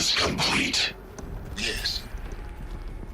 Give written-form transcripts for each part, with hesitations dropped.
is complete. Yes.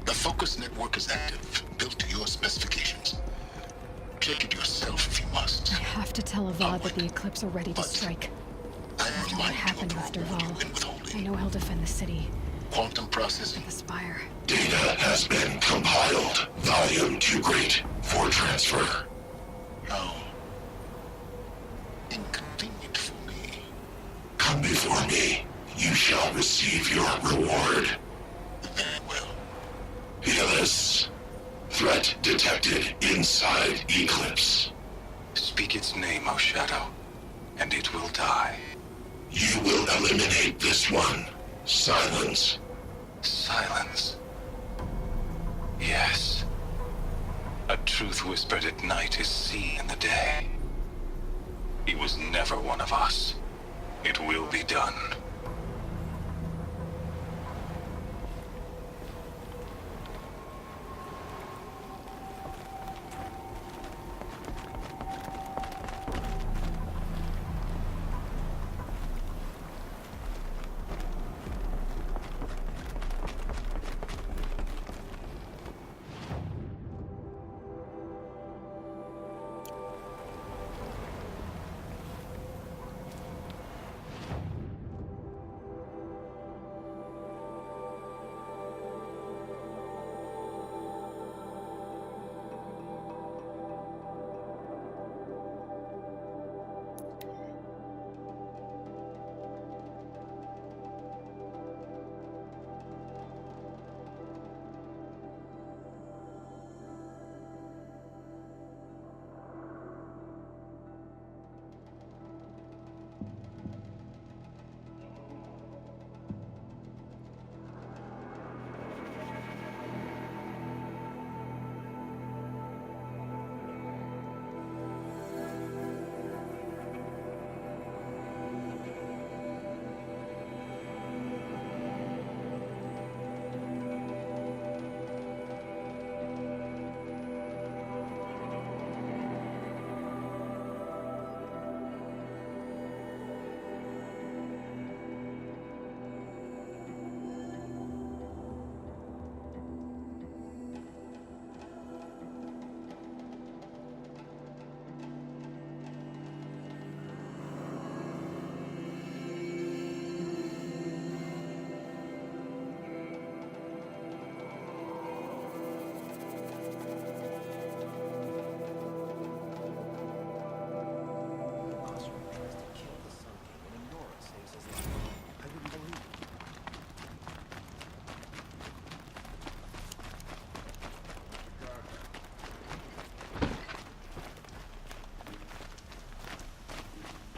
The focus network is active, built to your specifications. Check it yourself if you must. I have to tell Avad that the Eclipse are ready to But strike. I'm After what reminded happened of with the reward Derval, you've been withholding. I know he'll defend the city. Quantum processing. The Spire. Data has been compiled. Volume too great for transfer. How inconvenient for me. Come before me. You shall receive your reward. Very well. Peerless. Threat detected inside Eclipse. Speak its name, O Shadow, and it will die. You will eliminate this one. Silence. Silence. Yes. A truth whispered at night is seen in the day. He was never one of us. It will be done.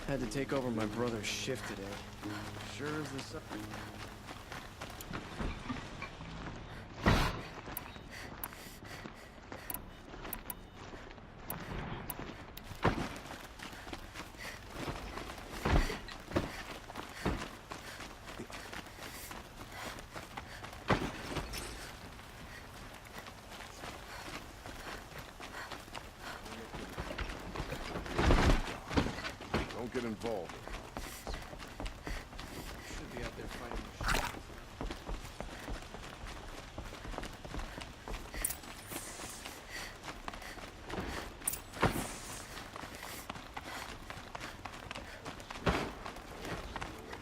Had to take over my brother's shift today. Sure as the sun. Get involved. Should be out there fighting machines.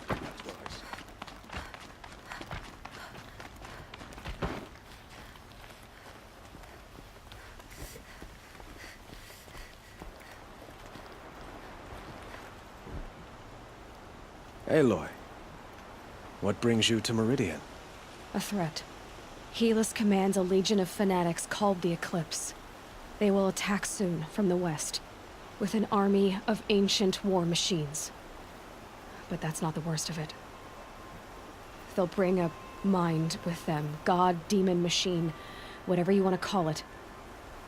That's what I said. Aloy, what brings you to Meridian? A threat. Helis commands a legion of fanatics called the Eclipse. They will attack soon from the west, with an army of ancient war machines. But that's not the worst of it. They'll bring a mind with them, god, demon, machine, whatever you want to call it.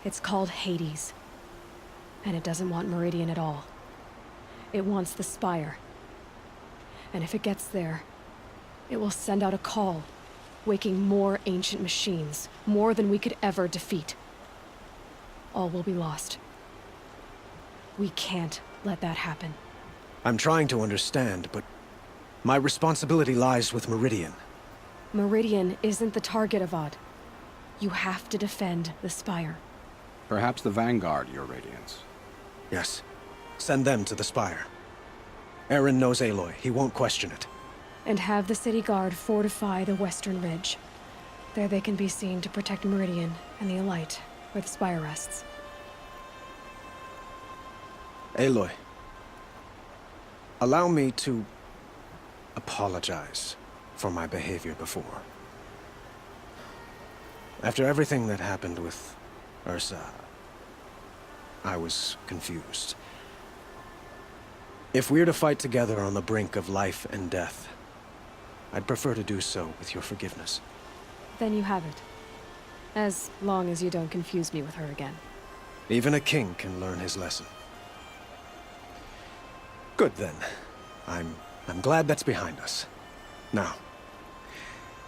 It's called Hades. And it doesn't want Meridian at all. It wants the Spire. And if it gets there, it will send out a call, waking more ancient machines, more than we could ever defeat. All will be lost. We can't let that happen. I'm trying to understand, but my responsibility lies with Meridian. Meridian isn't the target, Avad. You have to defend the Spire. Perhaps the Vanguard, Your Radiance. Yes. Send them to the Spire. Aaron knows Aloy. He won't question it. And have the City Guard fortify the Western Ridge. There they can be seen to protect Meridian and the Elite, where the Spire rests. Aloy. Allow me to apologize for my behavior before. After everything that happened with Ursa, I was confused. If we're to fight together on the brink of life and death, I'd prefer to do so with your forgiveness. Then you have it. As long as you don't confuse me with her again. Even a king can learn his lesson. Good then. I'm glad that's behind us. Now,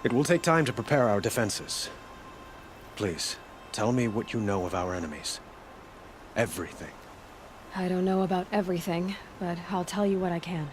it will take time to prepare our defenses. Please, tell me what you know of our enemies. Everything. I don't know about everything, but I'll tell you what I can.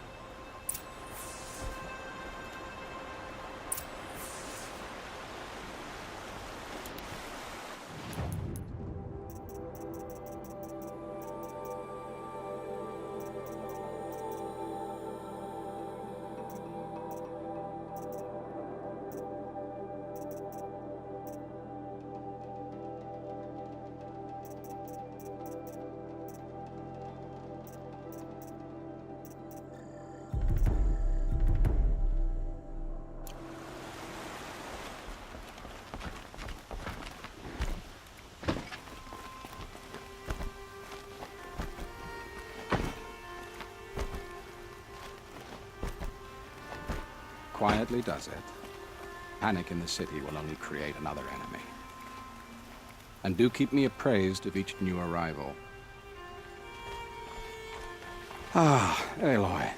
Quietly does it. Panic in the city will only create another enemy. And do keep me appraised of each new arrival. Ah, Aloy.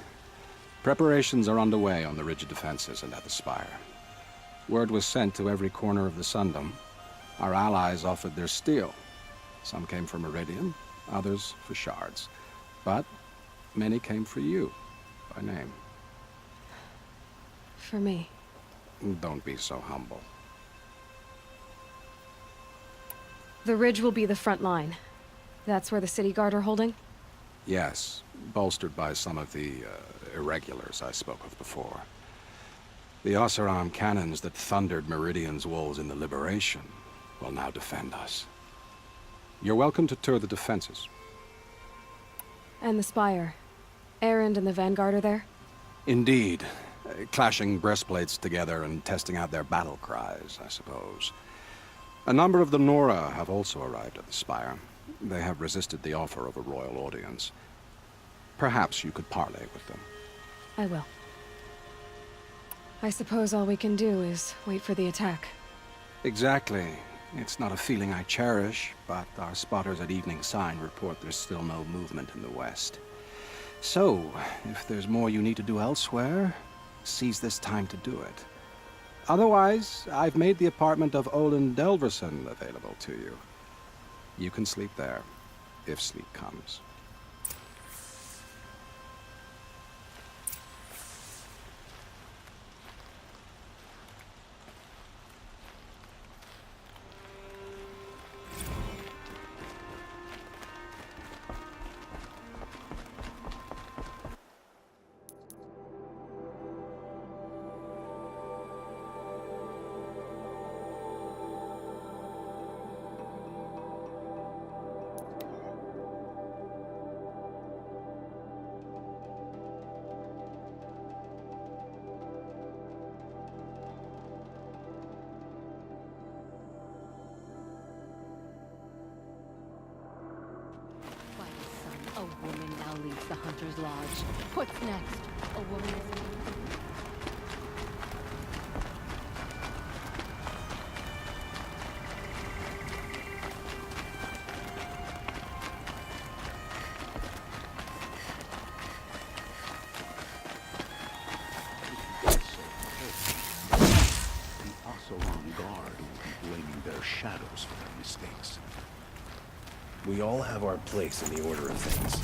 Preparations are underway on the ridge defenses and at the Spire. Word was sent to every corner of the Sundom. Our allies offered their steel. Some came for Meridian, others for shards. But many came for you, by name. For me. Don't be so humble. The ridge will be the front line. That's where the City Guard are holding? Yes, bolstered by some of the irregulars I spoke of before. The Oseram cannons that thundered Meridian's walls in the Liberation will now defend us. You're welcome to tour the defenses. And the Spire. Erend and the Vanguard are there? Indeed. Clashing breastplates together and testing out their battle cries, I suppose. A number of the Nora have also arrived at the Spire. They have resisted the offer of a royal audience. Perhaps you could parley with them. I will. I suppose all we can do is wait for the attack. Exactly. It's not a feeling I cherish, but our spotters at Evening Sign report there's still no movement in the west. So, if there's more you need to do elsewhere, seize this time to do it. Otherwise, I've made the apartment of Olin Delverson available to you. You can sleep there, if sleep comes. A woman now leads the Hunter's Lodge. What's next? A woman is... The Oseram Guard will be blaming their shadows for their mistakes. We all have our place in the order of things.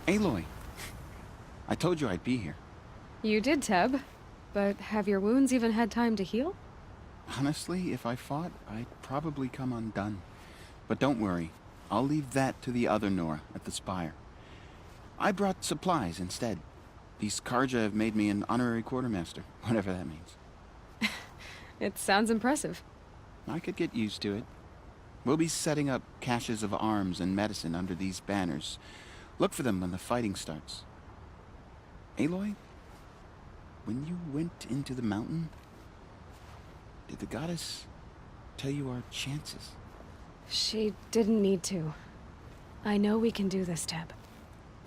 Aloy, I told you I'd be here. You did, Teb. But have your wounds even had time to heal? Honestly, if I fought, I'd probably come undone. But don't worry, I'll leave that to the other Nora at the Spire. I brought supplies instead. These Karja have made me an honorary quartermaster, whatever that means. It sounds impressive. I could get used to it. We'll be setting up caches of arms and medicine under these banners. Look for them when the fighting starts. Aloy, when you went into the mountain, did the goddess tell you our chances? She didn't need to. I know we can do this, Teb.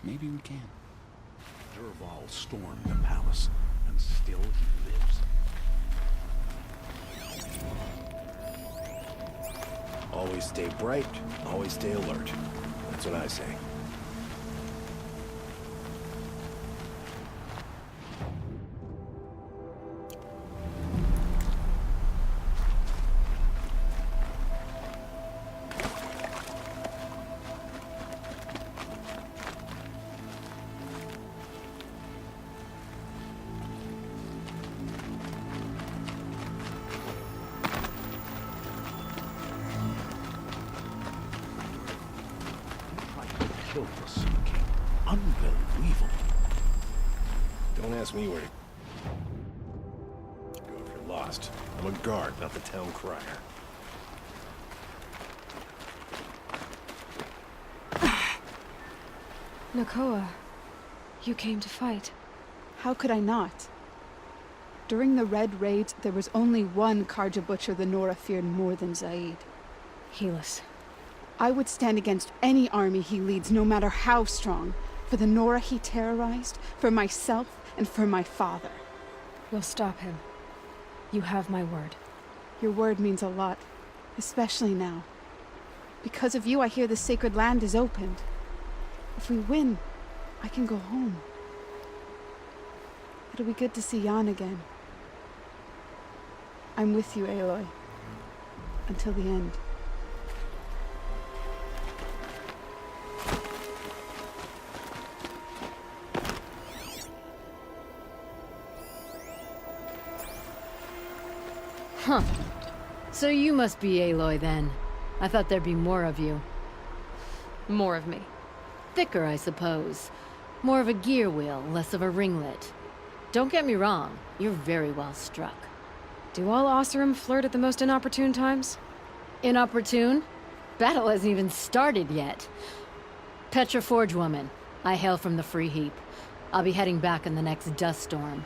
Maybe we can. Dervahl stormed the palace, and still he lives. Always stay bright, always stay alert. That's what I say. Killed the Sun King. Unbelievable. Don't ask me where to go if you're lost. I'm a guard, not the town crier. Nakoa, you came to fight. How could I not? During the Red Raids, there was only one Karja butcher the Nora feared more than Zaid. Helis. I would stand against any army he leads, no matter how strong. For the Nora he terrorized, for myself, and for my father. We'll stop him. You have my word. Your word means a lot, especially now. Because of you, I hear the sacred land is opened. If we win, I can go home. It'll be good to see Jan again. I'm with you, Aloy. Until the end. Huh. So you must be Aloy then. I thought there'd be more of you. More of me. Thicker, I suppose. More of a gear wheel, less of a ringlet. Don't get me wrong, you're very well struck. Do all Oseram flirt at the most inopportune times? Inopportune? Battle hasn't even started yet. Petra Forge woman. I hail from the Free Heap. I'll be heading back in the next dust storm.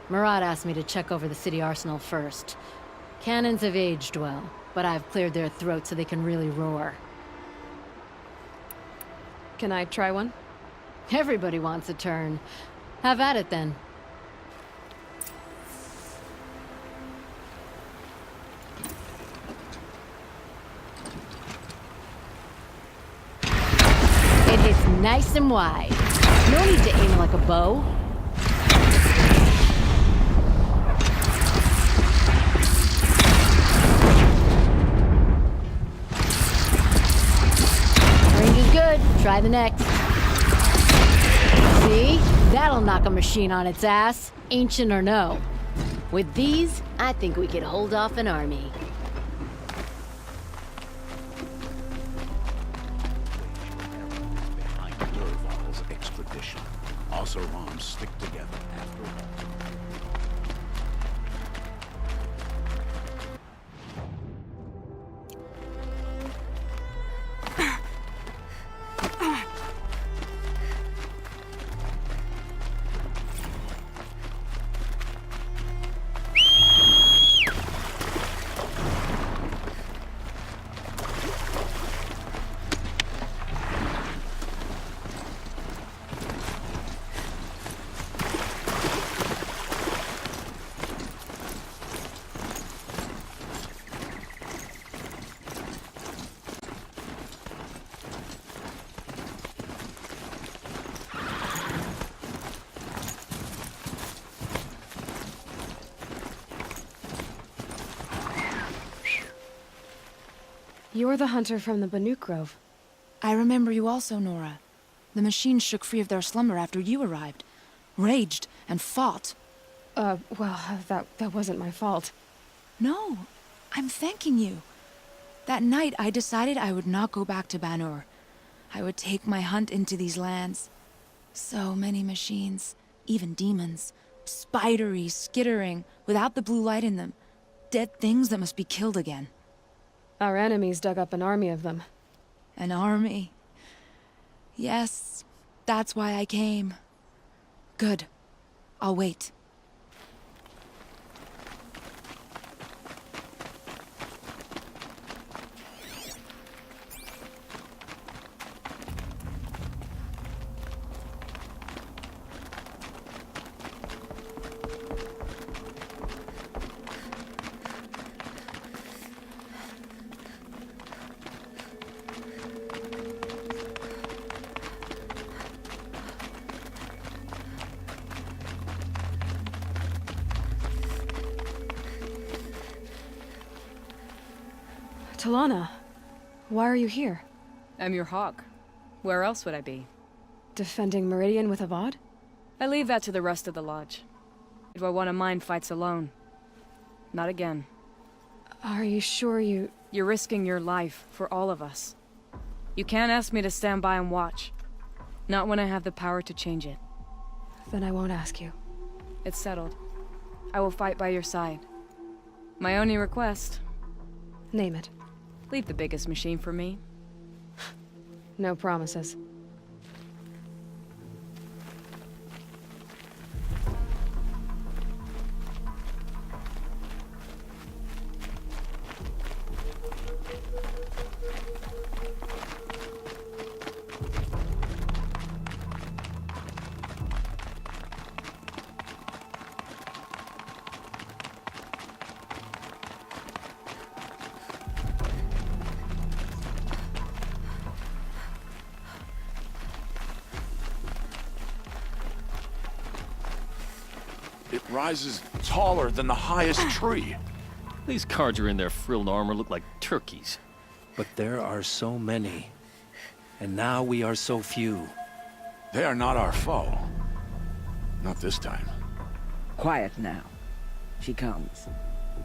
Murad asked me to check over the city arsenal first. Cannons have aged well, but I've cleared their throats so they can really roar. Can I try one? Everybody wants a turn. Have at it then. It hits nice and wide. No need to aim like a bow. Range is good. Try the next. See? That'll knock a machine on its ass, ancient or no. With these, I think we could hold off an army. Behind Dervahl's expedition. Oseram stick together after all. You're the hunter from the Banuk Grove. I remember you also, Nora. The machines shook free of their slumber after you arrived. raged, and fought. Well, that wasn't my fault. No, I'm thanking you. That night, I decided I would not go back to Banur. I would take my hunt into these lands. So many machines, even demons. Spidery, skittering, without the blue light in them. Dead things that must be killed again. Our enemies dug up an army of them. An army. Yes, that's why I came. Good. I'll wait. Talana, why are you here? I'm your hawk. Where else would I be? Defending Meridian with Avad? I leave that to the rest of the Lodge. Do I want to mind fights alone? Not again. Are you sure you... You're risking your life for all of us. You can't ask me to stand by and watch. Not when I have the power to change it. Then I won't ask you. It's settled. I will fight by your side. My only request... Name it. Leave the biggest machine for me. No promises. It rises taller than the highest tree. These Carja in their frilled armor look like turkeys. But there are so many. And now we are so few. They are not our foe. Not this time. Quiet now. She comes.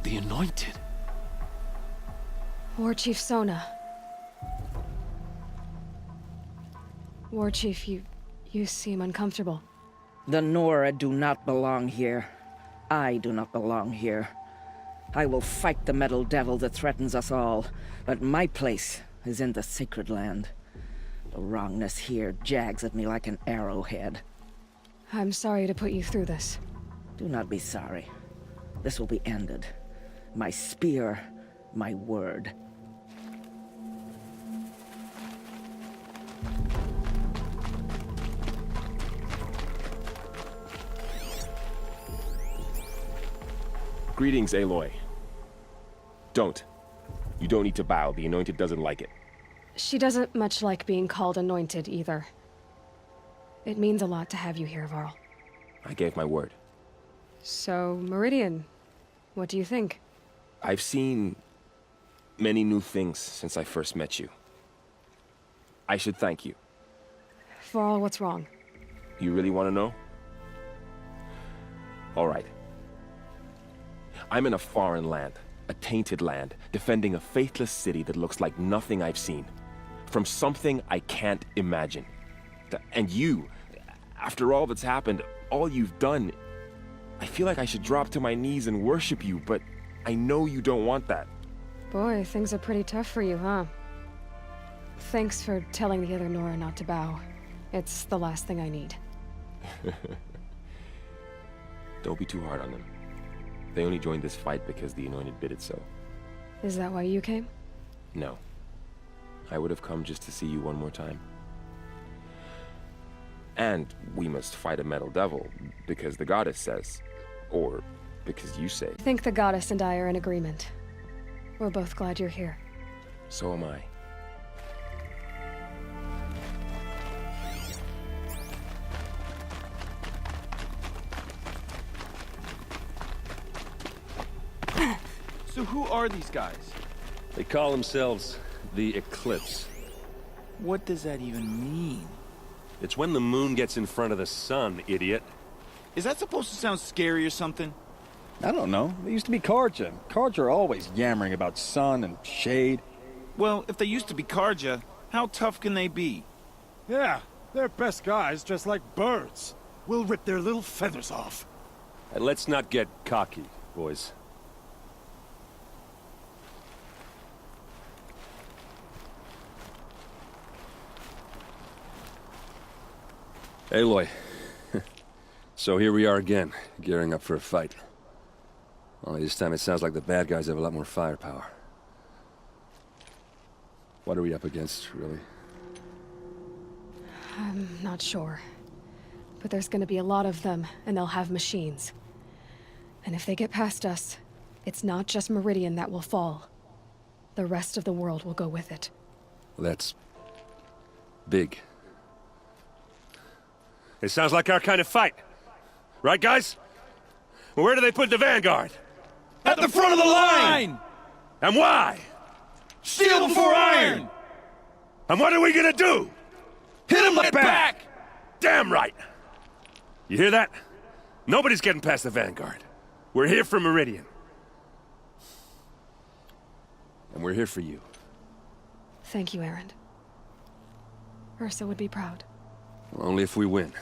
The Anointed. War Chief Sona. War Chief, you seem uncomfortable. The Nora do not belong here. I do not belong here. I will fight the metal devil that threatens us all, but my place is in the sacred land. The wrongness here jags at me like an arrowhead. I'm sorry to put you through this. Do not be sorry. This will be ended. My spear, my word. Greetings, Aloy. Don't. You don't need to bow. The Anointed doesn't like it. She doesn't much like being called Anointed, either. It means a lot to have you here, Varl. I gave my word. So, Meridian, what do you think? I've seen many new things since I first met you. I should thank you. Varl, what's wrong? You really want to know? All right. I'm in a foreign land, a tainted land, defending a faithless city that looks like nothing I've seen. From something I can't imagine. And you, after all that's happened, all you've done, I feel like I should drop to my knees and worship you, but I know you don't want that. Boy, things are pretty tough for you, huh? Thanks for telling the other Nora not to bow. It's the last thing I need. Don't be too hard on them. They only joined this fight because the Anointed bid it so. Is that why you came? No. I would have come just to see you one more time. And we must fight a metal devil, because the goddess says. Or because you say. I think the goddess and I are in agreement. We're both glad you're here. So am I. So who are these guys? They call themselves the Eclipse. What does that even mean? It's when the moon gets in front of the sun, idiot. Is that supposed to sound scary or something? I don't know. They used to be Karja. Karja are always yammering about sun and shade. Well, if they used to be Karja, how tough can they be? Yeah, they're best guys dressed like birds. We'll rip their little feathers off. And let's not get cocky, boys. Aloy. So here we are again, gearing up for a fight. Only this time it sounds like the bad guys have a lot more firepower. What are we up against, really? I'm not sure. But there's gonna be a lot of them, and they'll have machines. And if they get past us, it's not just Meridian that will fall. The rest of the world will go with it. Well, that's... big. It sounds like our kind of fight. Right, guys? Well, where do they put the Vanguard? At the front of the line! And why? Steel before iron! And what are we gonna do? Hit him like back! Damn right! You hear that? Nobody's getting past the Vanguard. We're here for Meridian. And we're here for you. Thank you, Erend. Ursa would be proud. Well, only if we win.